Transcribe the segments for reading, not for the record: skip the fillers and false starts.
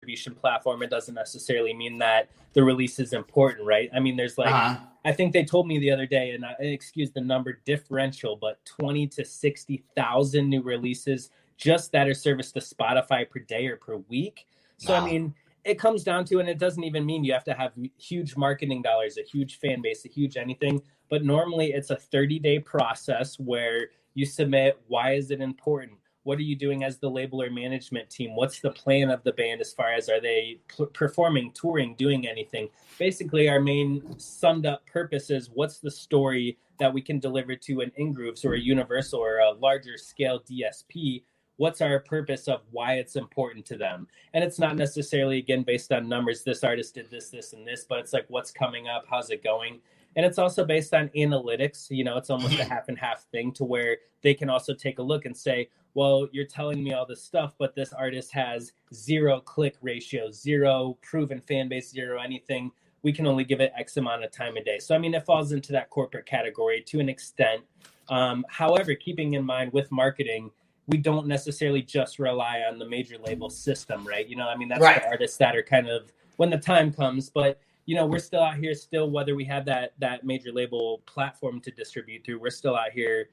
distribution platform, it doesn't necessarily mean that the release is important, right? I mean, there's like, I think they told me the other day, and excuse the number differential, but 20 to 60,000 new releases just that are serviced to Spotify per day or per week. So, I mean, it comes down to, and it doesn't even mean you have to have huge marketing dollars, a huge fan base, a huge anything, but normally it's a 30-day process where you submit, why is it important? What are you doing as the label or management team? What's the plan of the band as far as, are they performing, touring, doing anything? Basically, our main summed up purpose is, what's the story that we can deliver to an In-Grooves or a Universal or a larger scale DSP? What's our purpose of why it's important to them? And it's not necessarily, again, based on numbers. This artist did this, this, and this, but it's like, what's coming up? How's it going? And it's also based on analytics. You know, it's almost a half and half thing, to where they can also take a look and say, well, you're telling me all this stuff, but this artist has 0 click ratio, 0 proven fan base, 0 anything. We can only give it X amount of time a day. So, I mean, it falls into that corporate category to an extent. However, keeping in mind with marketing, we don't necessarily just rely on the major label system, right? You know, I mean, that's right. The artists that are kind of, when the time comes, but, you know, we're still out here still, whether we have that major label platform to distribute through, we're still out here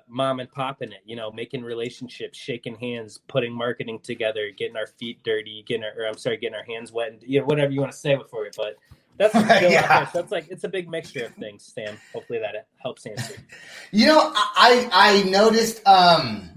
mom and popping it, you know, making relationships, shaking hands, putting marketing together, getting our feet dirty, getting our hands wet, and, you know, whatever you want to say before it. But that's still out there. So it's like, it's a big mixture of things, Sam. Hopefully that helps answer. You know, I noticed on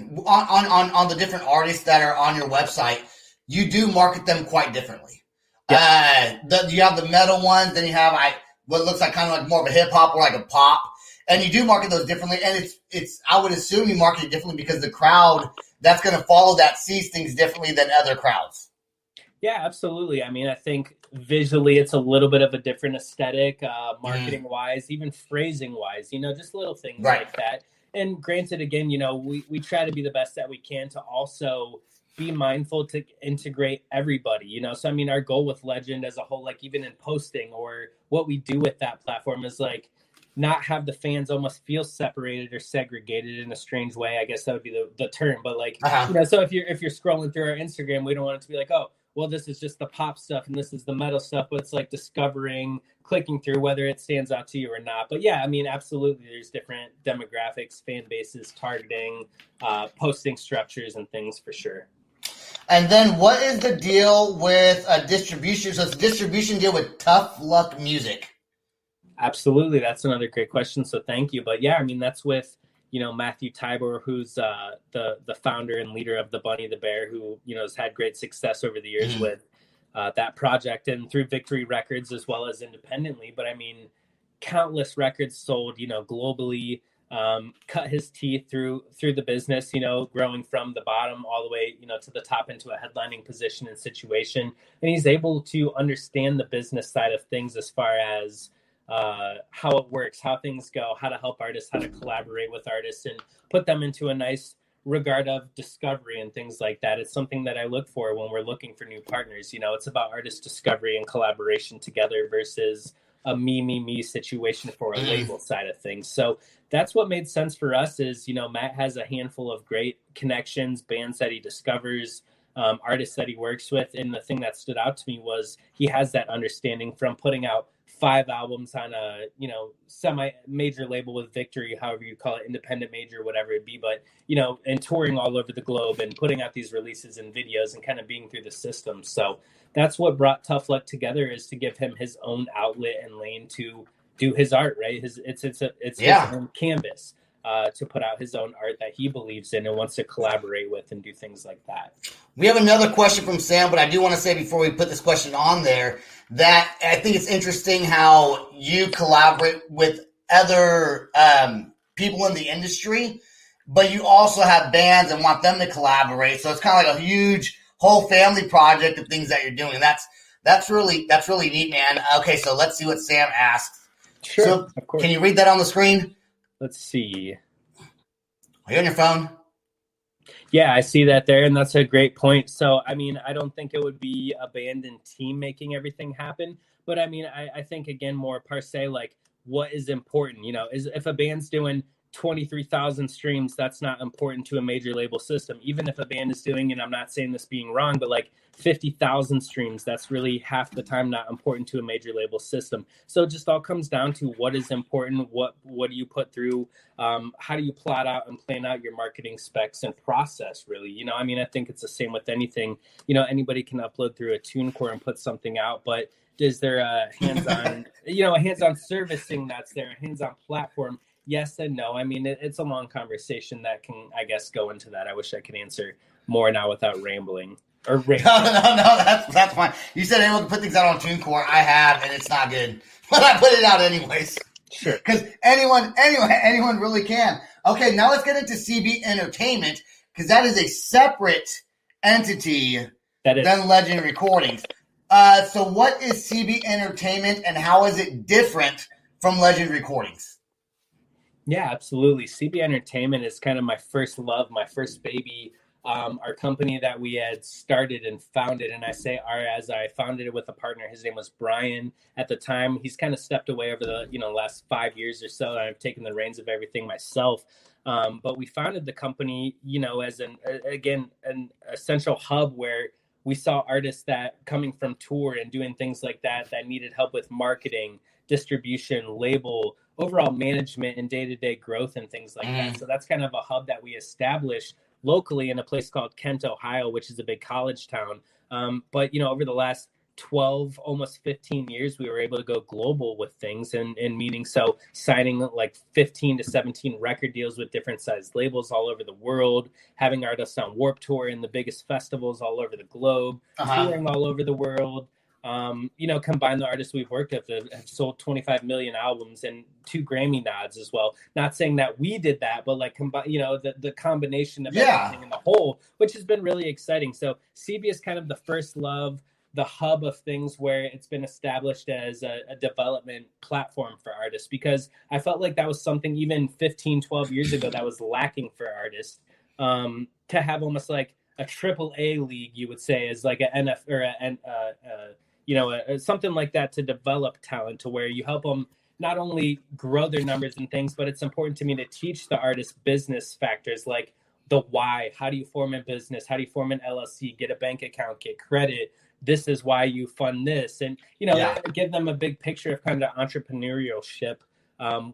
the different artists that are on your website, you do market them quite differently. Yep. You have the metal ones, then you have what looks like kind of like more of a hip hop or like a pop, and you do market those differently. And it's I would assume you market it differently because the crowd that's going to follow that sees things differently than other crowds. Yeah, absolutely. I mean, I think visually it's a little bit of a different aesthetic, marketing wise, even phrasing wise, you know, just little things like that. And granted, again, you know, we try to be the best that we can to also be mindful to integrate everybody, you know? So, I mean, our goal with Legend as a whole, like even in posting or what we do with that platform, is like not have the fans almost feel separated or segregated in a strange way. I guess that would be the term, but like, you know, so if you're scrolling through our Instagram, we don't want it to be like, oh, well, this is just the pop stuff and this is the metal stuff, but it's like discovering, clicking through whether it stands out to you or not. But yeah, I mean, absolutely, there's different demographics, fan bases, targeting, posting structures and things for sure. And then what is the deal with distribution? So it's a distribution deal with Tough Luck Music. Absolutely. That's another great question. So thank you. But yeah, I mean, that's with, you know, Matthew Tybor, who's the founder and leader of the Bunny the Bear, who, you know, has had great success over the years with that project and through Victory Records as well as independently. But I mean, countless records sold, you know, globally, cut his teeth through the business, you know, growing from the bottom all the way, you know, to the top into a headlining position and situation. And he's able to understand the business side of things as far as how it works, how things go, how to help artists, how to collaborate with artists and put them into a nice regard of discovery and things like that. It's something that I look for when we're looking for new partners. You know, it's about artist discovery and collaboration together versus a me situation for a label side of things. So that's what made sense for us is, you know, Matt has a handful of great connections, bands that he discovers, artists that he works with. And the thing that stood out to me was he has that understanding from putting out 5 albums on a, you know, semi-major label with Victory, however you call it, independent major, whatever it be, but, you know, and touring all over the globe and putting out these releases and videos and kind of being through the system. So that's what brought Tough Luck together, is to give him his own outlet and lane to do his art, right? It's his own canvas to put out his own art that he believes in and wants to collaborate with and do things like that. We have another question from Sam, but I do want to say before we put this question on there that I think it's interesting how you collaborate with other people in the industry, but you also have bands and want them to collaborate. So it's kind of like a huge whole family project of things that you're doing. That's really neat, man. Okay, so let's see what Sam asks. Sure, so, of course. Can you read that on the screen? Let's see. Are you on your phone? Yeah, I see that there, and that's a great point. So, I mean, I don't think it would be a band and team making everything happen, but I mean, I think, again, more per se, like, what is important, you know, is if a band's doing 23,000 streams, that's not important to a major label system. Even if a band is doing, and I'm not saying this being wrong, but like 50,000 streams, that's really half the time not important to a major label system. So it just all comes down to what is important, what do you put through, how do you plot out and plan out your marketing specs and process, really. You know, I mean, I think it's the same with anything. You know, anybody can upload through a TuneCore and put something out, but is there a hands-on, a hands-on servicing that's there, a hands-on platform? Yes and no. I mean, it's a long conversation that can, I guess, go into that. I wish I could answer more now without rambling. No, that's fine. You said anyone can put things out on TuneCore. I have, and it's not good, but I put it out anyways. Sure. Because anyone really can. Okay, now let's get into CB Entertainment, because that is a separate entity than Legend Recordings. So what is CB Entertainment, and how is it different from Legend Recordings? Yeah, absolutely. CB Entertainment is kind of my first love, my first baby. Our company that we had started and founded, and I say as I founded it with a partner. His name was Brian at the time. He's kind of stepped away over the last 5 years or so, and I've taken the reins of everything myself. But we founded the company, as an essential hub where we saw artists that coming from tour and doing things like that needed help with marketing, distribution, label, overall management, and day-to-day growth and things like that. So that's kind of a hub that we established locally in a place called Kent, Ohio, which is a big college town. But over the last 12, almost 15 years, we were able to go global with things, and meaning so signing like 15 to 17 record deals with different sized labels all over the world, having artists on Warped Tour in the biggest festivals all over the globe, touring all over the world. Combine the artists we've worked with have sold 25 million albums and 2 Grammy nods as well. Not saying that we did that, but like the combination of everything in the whole, which has been really exciting. So CB is kind of the first love, the hub of things where it's been established as a development platform for artists, because I felt like that was something even 15, 12 years ago that was lacking for artists, to have almost like a AAA league, you would say, as like an NF or something like that, to develop talent, to where you help them not only grow their numbers and things, but it's important to me to teach the artist business factors like the why. How do you form a business? How do you form an LLC? Get a bank account, get credit. This is why you fund this. And, give them a big picture of kind of entrepreneurship,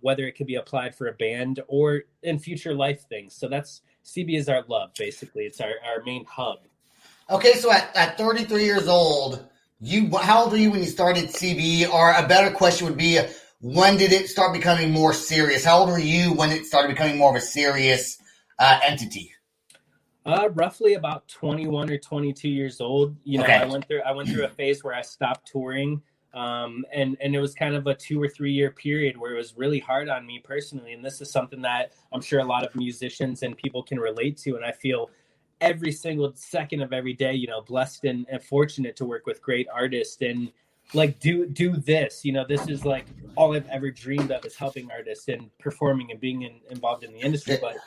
whether it could be applied for a band or in future life things. So that's CB is our love, basically. It's our main hub. Okay, so at 33 years old, how old were you when you started CB? Or a better question would be, when did it start becoming more serious? How old were you when it started becoming more of a serious entity? Roughly about 21 or 22 years old. I went through a phase where I stopped touring. And it was kind of a 2 or 3 year period where it was really hard on me personally. And this is something that I'm sure a lot of musicians and people can relate to. And I feel every single second of every day, blessed and fortunate to work with great artists and like do this. This is like all I've ever dreamed of, is helping artists and performing and being involved in the industry. But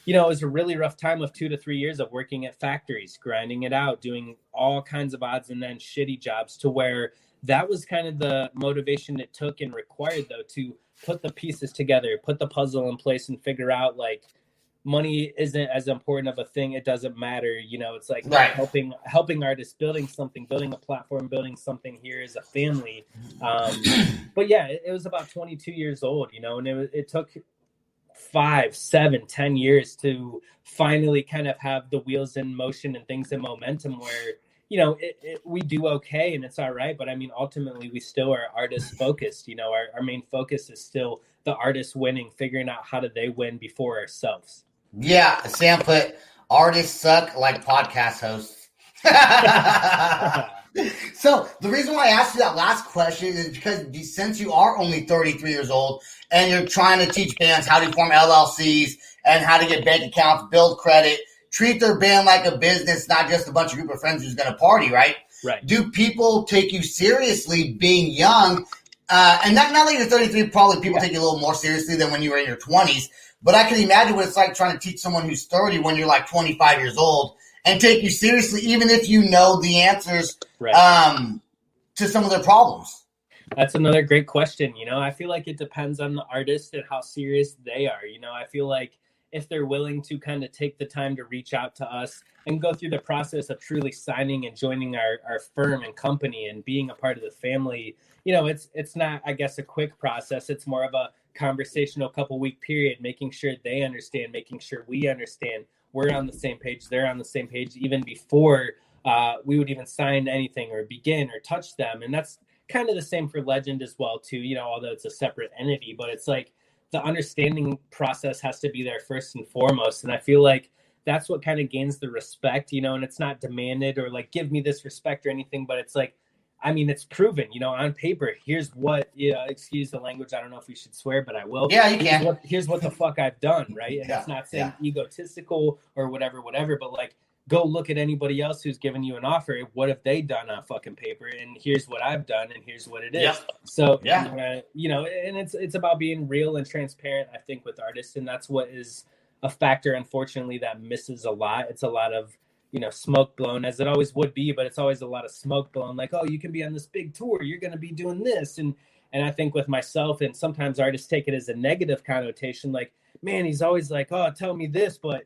it was a really rough time of 2 to 3 years of working at factories, grinding it out, doing all kinds of odds and then shitty jobs, to where that was kind of the motivation it took and required, though, to put the pieces together, put the puzzle in place, and figure out like money isn't as important of a thing. It doesn't matter. It's like helping artists, building something, building a platform, building something here as a family. But yeah, it was about 22 years old, and it took 5, 7, 10 years to finally kind of have the wheels in motion and things in momentum where, we do okay and it's all right. But I mean, ultimately we still are artist focused. Our main focus is still the artists winning, figuring out how do they win before ourselves. Yeah. Sam put, artists suck like podcast hosts. So the reason why I asked you that last question is because since you are only 33 years old and you're trying to teach bands how to form LLCs and how to get bank accounts, build credit, treat their band like a business, not just a bunch of group of friends who's going to party, right? Right. Do people take you seriously being young? And not that you're 33, probably people take you a little more seriously than when you were in your 20s. But I can imagine what it's like trying to teach someone who's 30 when you're like 25 years old and take you seriously, even if you know the answers to some of their problems. That's another great question. I feel like it depends on the artist and how serious they are. I feel like if they're willing to kind of take the time to reach out to us and go through the process of truly signing and joining our firm and company and being a part of the family, it's not, I guess, a quick process. It's more of a conversational couple-week period, making sure they understand, making sure we understand, we're on the same page, they're on the same page, even before we would even sign anything or begin or touch them. And that's kind of the same for Legend as well too, although it's a separate entity, but it's like the understanding process has to be there first and foremost. And I feel like that's what kind of gains the respect, and it's not demanded or like, give me this respect or anything, but it's like, I mean, it's proven, on paper. Here's what, excuse the language. I don't know if we should swear, but I will. Yeah, you can. Here's what the fuck I've done, right? And it's not saying egotistical or whatever, but like, go look at anybody else who's given you an offer. What have they done on fucking paper? And here's what I've done, and here's what it is. Yep. So, and it's about being real and transparent, I think, with artists. And that's what is a factor, unfortunately, that misses a lot. It's a lot of, smoke blown, as it always would be, but it's always a lot of smoke blown. Like, oh, you can be on this big tour. You're going to be doing this. And I think with myself, and sometimes artists take it as a negative connotation. Like, man, he's always like, oh, tell me this, but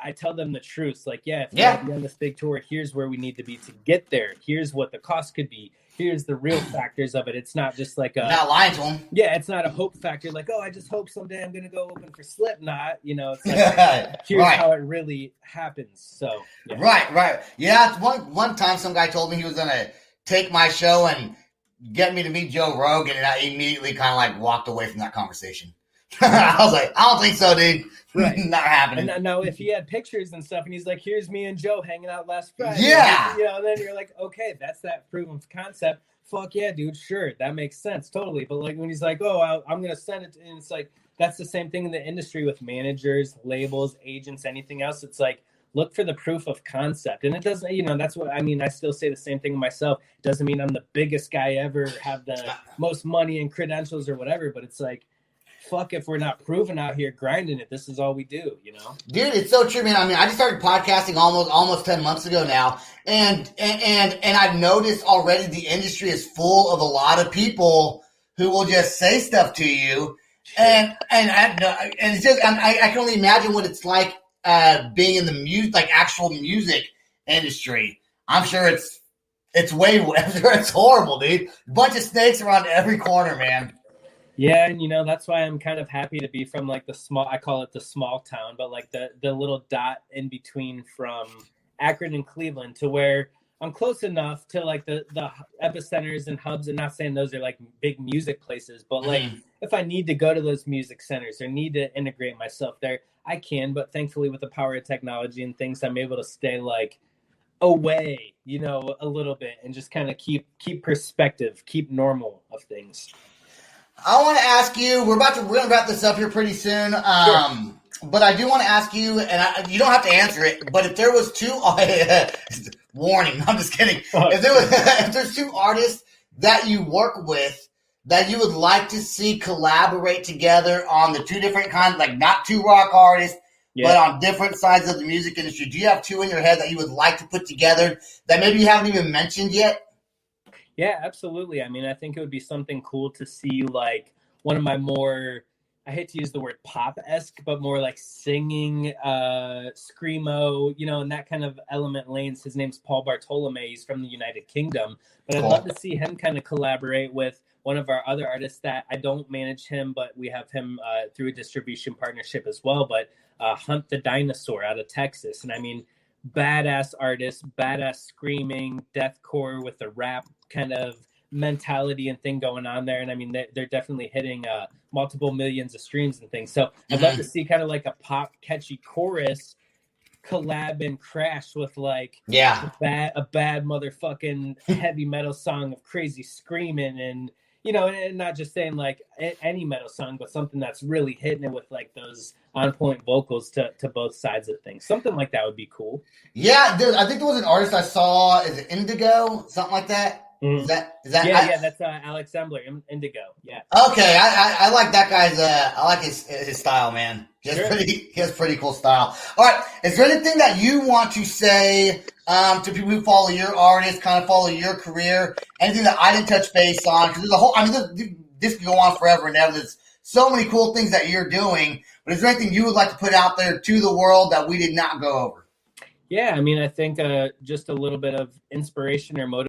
I tell them the truth. Like, if you're on this big tour, here's where we need to be to get there. Here's what the cost could be. Here's the real factors of it. It's not just like not lying to them. Yeah, it's not a hope factor. Like, oh, I just hope someday I'm going to go open for Slipknot. It's like, here's how it really happens. So, Right. Yeah, one time some guy told me he was going to take my show and get me to meet Joe Rogan, and I immediately kind of like walked away from that conversation. I was like, I don't think so, dude. Right. Not happening. And now if he had pictures and stuff and he's like, here's me and Joe hanging out last Friday. Yeah. And then you're like, okay, that's that proof of concept. Fuck yeah, dude. Sure. That makes sense. Totally. But like when he's like, oh, I'm going to send it. And it's like, that's the same thing in the industry with managers, labels, agents, anything else. It's like, look for the proof of concept. And it doesn't, that's what I mean. I still say the same thing to myself. It doesn't mean I'm the biggest guy ever, have the most money and credentials or whatever, but it's like, fuck if we're not proven out here grinding it. This is all we do, Dude, it's so true, man. I mean, I just started podcasting almost 10 months ago now, and I've noticed already the industry is full of a lot of people who will just say stuff to you, and it's just I can only imagine what it's like being in the music, like actual music industry. I'm sure it's it's horrible, dude. A bunch of snakes around every corner, man. Yeah, and that's why I'm kind of happy to be from like I call it the small town, but like the little dot in between from Akron and Cleveland, to where I'm close enough to like the epicenters and hubs, and not saying those are like big music places, but like if I need to go to those music centers or need to integrate myself there, I can. But thankfully with the power of technology and things, I'm able to stay like away, a little bit, and just kind of keep perspective, keep normal of things. I want to ask you, we're going to wrap this up here pretty soon. Sure. But I do want to ask you, and you don't have to answer it, but if there was two, warning, I'm just kidding. If there's two artists that you work with that you would like to see collaborate together on the two different kinds, like not two rock artists, but on different sides of the music industry, do you have two in your head that you would like to put together that maybe you haven't even mentioned yet? Yeah, absolutely. I mean, I think it would be something cool to see like one of my more, I hate to use the word pop-esque, but more like singing, screamo, in that kind of element lanes. His name's Paul Bartolome. He's from the United Kingdom. But I'd love to see him kind of collaborate with one of our other artists that I don't manage him, but we have him through a distribution partnership as well. But Hunt the Dinosaur out of Texas. And I mean, badass artist, badass screaming, deathcore with a rap kind of mentality and thing going on there. And I mean, they're definitely hitting multiple millions of streams and things. So I'd love to see kind of like a pop catchy chorus collab and crash with like a bad motherfucking heavy metal song of crazy screaming, and and not just saying like any metal song, but something that's really hitting it with like those on point vocals to both sides of things. Something like that would be cool. Yeah, dude, I think there was an artist I saw, is it Indigo? Something like that? Mm-hmm. Is that yeah, that's Alex Zembler, Indigo. Yeah. Okay, I like that guy's. I like his style, man. He has pretty cool style. All right, is there anything that you want to say to people who follow your artist, kind of follow your career? Anything that I didn't touch base on? Because there's a whole. I mean, this can go on forever and ever. There's so many cool things that you're doing. But is there anything you would like to put out there to the world that we did not go over? Yeah, I mean, I think just a little bit of inspiration or motivation